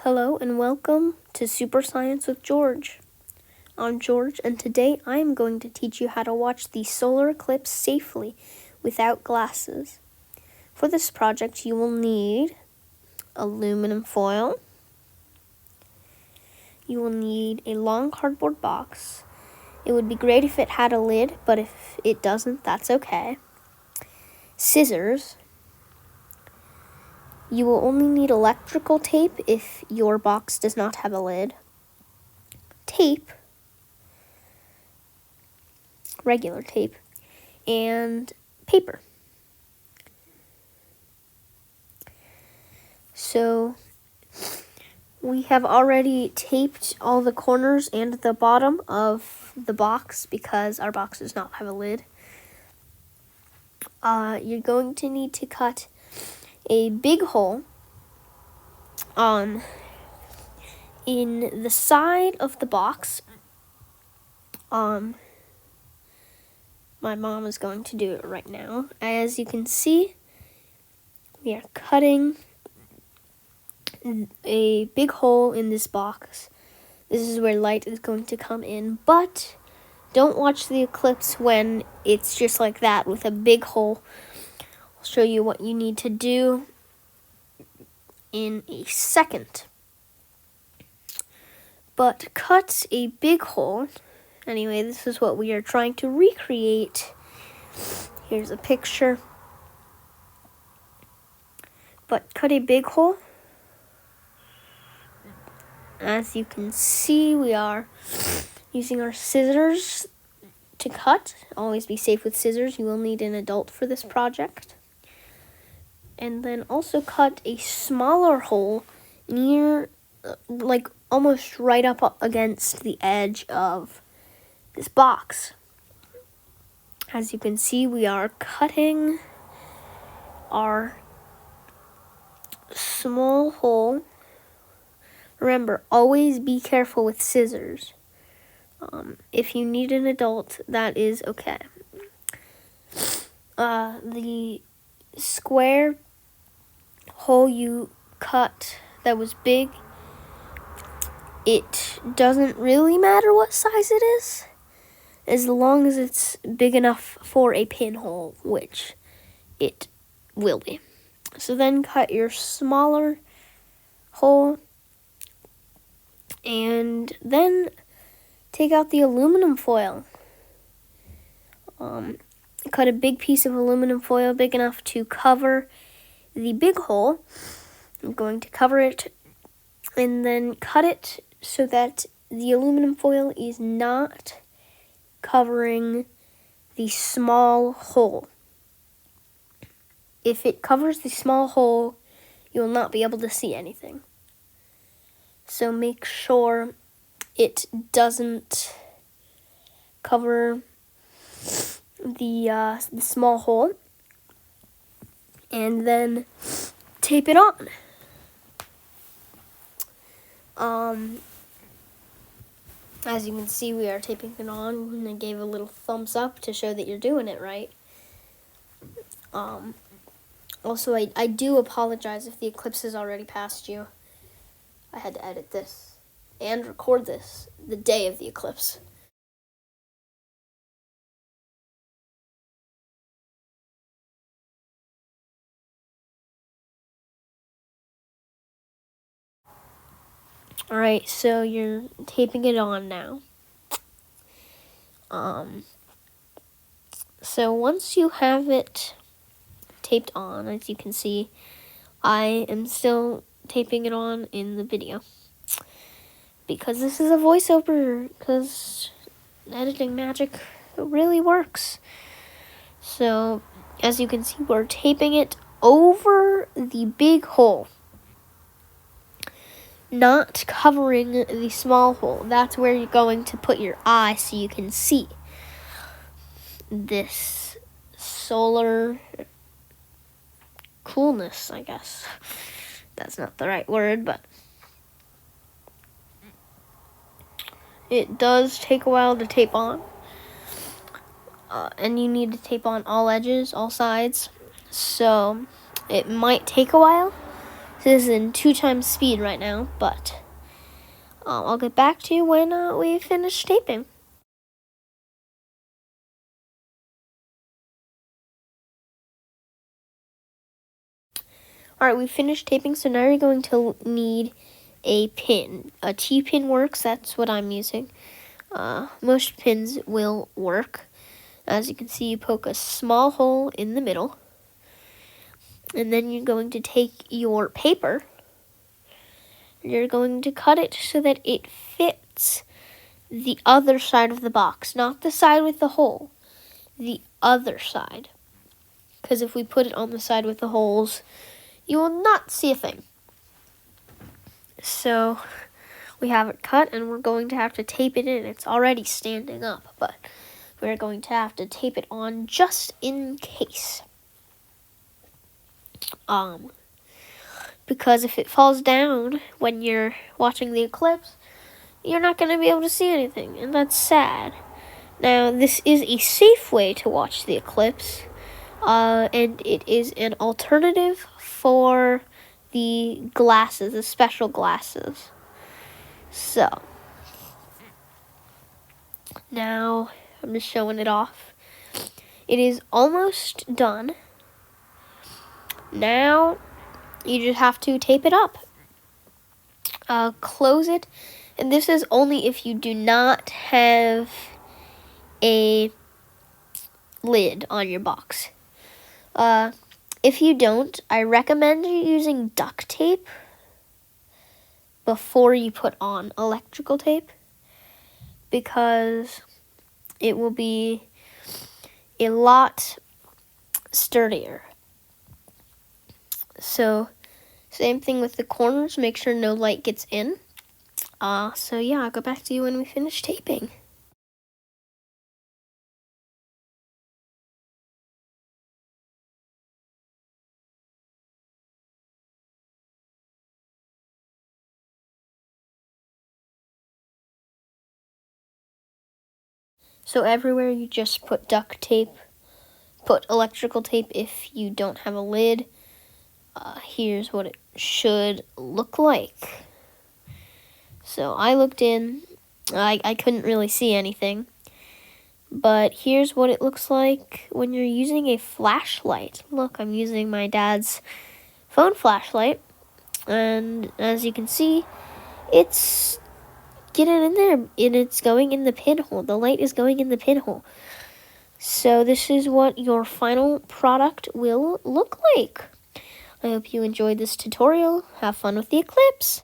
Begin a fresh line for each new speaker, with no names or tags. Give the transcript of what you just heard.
Hello and welcome to Super Science with George. I'm George, and today I am going to teach you how to watch the solar eclipse safely without glasses. For this project, you will need aluminum foil. You will need a long cardboard box. It would be great if it had a lid, but if it doesn't, that's okay. Scissors. You will only need electrical tape if your box does not have a lid. Tape, regular tape, and paper. So we have already taped all the corners and the bottom of the box because our box does not have a lid. You're going to need to cut a big hole in the side of the box. My mom is going to do it right now. As you can see, we are cutting a big hole in this box. This is where light is going to come in, but don't watch the eclipse when it's just like that with a big hole. I'll show you what you need to do in a second. But cut a big hole. Anyway, this is what we are trying to recreate. Here's a picture. But cut a big hole. As you can see, we are using our scissors to cut. Always be safe with scissors. You will need an adult for this project. And then also cut a smaller hole near, like almost right up against the edge of this box. As you can see, we are cutting our small hole. Remember, always be careful with scissors. If you need an adult, that is okay. The square hole you cut that was big, it doesn't really matter what size it is, as long as it's big enough for a pinhole, which it will be. So then cut your smaller hole, and then take out the aluminum foil. Cut a big piece of aluminum foil, big enough to cover the big hole. I'm going to cover it and then cut it so that the aluminum foil is not covering the small hole. If it covers the small hole, you will not be able to see anything. So make sure it doesn't cover the small hole, and then tape it on. As you can see, we are taping it on, and I gave a little thumbs up to show that you're doing it right. Also, I do apologize if the eclipse has already passed you. I had to edit this and record this the day of the eclipse. Alright, so you're taping it on now. So once you have it taped on, as you can see, I am still taping it on in the video. Because this is a voiceover, because editing magic really works. So, as you can see, we're taping it over the big hole, not covering the small hole. That's where you're going to put your eye so you can see this solar coolness, I guess. That's not the right word, but it does take a while to tape on. And you need to tape on all edges, all sides. So it might take a while. This is in 2 times speed right now, but I'll get back to you when we finish taping. Alright, we finished taping, so now you're going to need a pin. A T-pin works, that's what I'm using. Most pins will work. As you can see, you poke a small hole in the middle, and then you're going to take your paper, and you're going to cut it so that it fits the other side of the box, not the side with the hole, the other side. Because if we put it on the side with the holes, you will not see a thing. So we have it cut, and we're going to have to tape it in. It's already standing up, but we're going to have to tape it on just in case. Because if it falls down when you're watching the eclipse, you're not going to be able to see anything, and that's sad. Now, this is a safe way to watch the eclipse, and it is an alternative for the glasses, the special glasses. So, now I'm just showing it off. It is almost done. Now, you just have to tape it up. Close it, and this is only if you do not have a lid on your box. If you don't, I recommend you using duct tape before you put on electrical tape, because it will be a lot sturdier. So, same thing with the corners, make sure no light gets in. So yeah, I'll go back to you when we finish taping. So everywhere you just put duct tape, put electrical tape if you don't have a lid. Here's what it should look like. So I looked in, I couldn't really see anything. But here's what it looks like when you're using a flashlight. Look, I'm using my dad's phone flashlight. And as you can see, it's getting in there, and it's going in the pinhole. The light is going in the pinhole. So this is what your final product will look like. I hope you enjoyed this tutorial. Have fun with the eclipse.